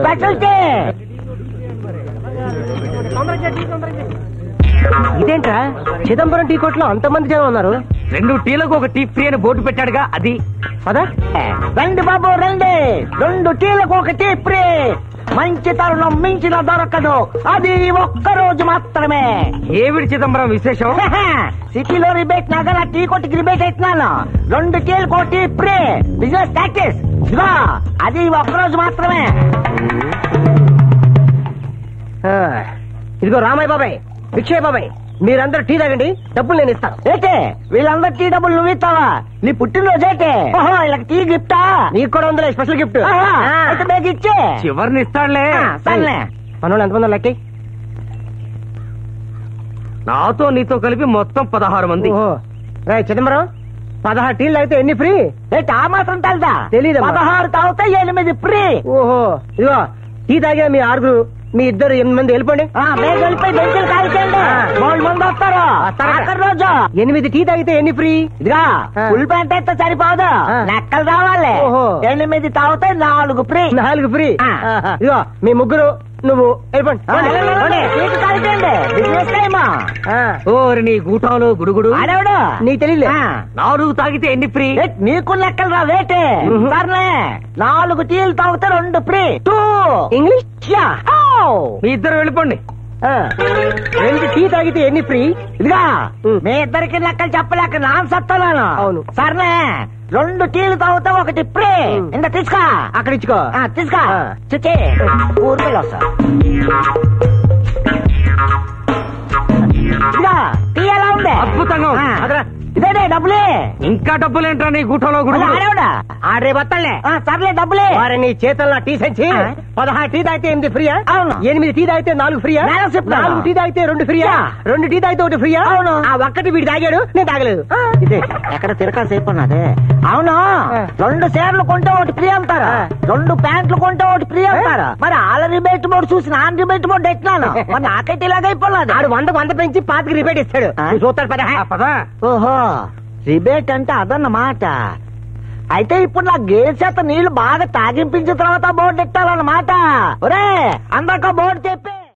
Special tea. ఇదేంట్రా Chidambaram tea కొట్లో అంతమంది జనం ఉన్నారు. 2 టీలకు 1 టీ ఫ్రీ అని బోర్డు పెట్టాడుగా అది. పదా రండి బాబు రండి, 2 టీలకు 1 టీ ఫ్రీ. మంచి తరుణం మించిన దొరకదు, అది ఒక్కరోజు మాత్రమే. ఏమిటి చిదంబరం విశేషం? సిటీలో రిబేట్ నగర టీ కొట్టుకి రిబేట్ ఇస్తున్నాను. 2 టీలకు 1 టీ ఫ్రీ బిజినెస్ ప్రాక్టీస్. ఇదిగో అది ఒక్కరోజు మాత్రమే. ఇదిగో రామయ్య బాబాయ్, విక్షయ్ బాబాయ్, మీరందరూ టీ తాగండి, డబ్బులు నేను ఇస్తాను. ఏంటే వీళ్ళందరూ టీ డబ్బులు నువ్వు ఇస్తావా? నీ పుట్టినరోజు ఏంటే? వీళ్ళకి టీ గిఫ్టా? నీకు కూడా ఉందిలే స్పెషల్ గిఫ్ట్. ఇచ్చే చివరిని ఇస్తాడులే. సర్లే మనోళ్ళు ఎంతమంది లెక్క? నాతో నీతో కలిపి మొత్తం 16 మంది. రే చిదంబరం, 16 టీలు తాగితే ఎన్ని ఫ్రీ? ఏంటి ఆ మాత్రం తెలుదా? తెలీదు. 16 తాగితే 8 ఫ్రీ. ఓహో ఇదిగో టీ తాగే మీ 6, మీ 2 8 మంది వెళ్ళిపోండి. వెళ్ళిపోయి బెంచీలు కాల్చండి, 3 మంది వస్తారు. రోజు 8 టీ తాగితే ఎన్ని ఫ్రీ? ఇదిగా ఫుల్ ప్యాంట్ అయితే సరిపోదు, లెక్కలు రావాలి. 8 తాగితే 4 ఫ్రీ. 4 ఫ్రీ. ఇదిగో మీ 3 నువ్వు వెళ్ళిపోండి. బిజినెస్ టైమా? ఓరి నీ గూటాలు గుడుగుడు. ఆడేవాడు నీకు తెలియలే. 4 తాగితే ఎన్ని ఫ్రీ? నీకు లెక్కలు రా వేటే. సర్లే 4 టీలు తాగితే 2 ఫ్రీ. 2 ఇంగ్లీష్. మీ 2 వెళ్ళిపోండి. 2 టీ తాగితే ఎన్ని ఫ్రీ? ఇదిగా మీ 2కి లెక్కలు చెప్పలేక నాన్ సత్తాను. అవును సర్లే 2 టీలు తాగితే 1 ఫ్రీ. ఇంత తీసుకో. అక్కడ ఇచ్చుకో. తీసుకో చిచ్చి ఊరిలో సార్. టీ ఎలా ఉంది? అద్భుతంగా. ఇదే డబ్బులే. ఇంకా డబ్బులేంట్రా నీ గూటలో గుడు? ఆడే బత్తలే. సర్లే డబ్బులే. వారి నీ చేతుల్లో టీ సంచి 16 టీ తాగితే 8 ఫ్రీయా? అవును. 8 టీ తాగితే 4 ఫ్రీయా? 4 టీ తాగితే 2 ఫ్రీయా? 2 టీ తాగితే 1 ఫ్రీయా? అవును. ఆ ఒక్కటి వీడు తాగాడు, నేను తాగలేదు. ఇదే ఎక్కడ తిరగా సేపు ఉన్నదే. అవును 2 చీరలు కొంటే 1 ఫ్రీ అంటారా? 2 ప్యాంట్లు కొంటే 1 ఫ్రీ అంటారా? మరి ఆల రిబేట్ బోర్డు చూసి నాన్ రిబేట్ బోర్డు ఎట్లాను? మరి నాకైతే ఇలాగైపోలేదు. ఆడు 100 పెంచి 5కి రిబేట్ ఇస్తాడు. చూస్తాడు పదా. ఓహో రిబేట్ అంటే అదన్నమాట. అయితే ఇప్పుడు నా గేర్ చేత నీళ్లు బాగా తాగింపించిన తర్వాత బోర్డు ఎట్టాలన్నమాట. ఒరే అందరికీ బోర్డు చెప్పి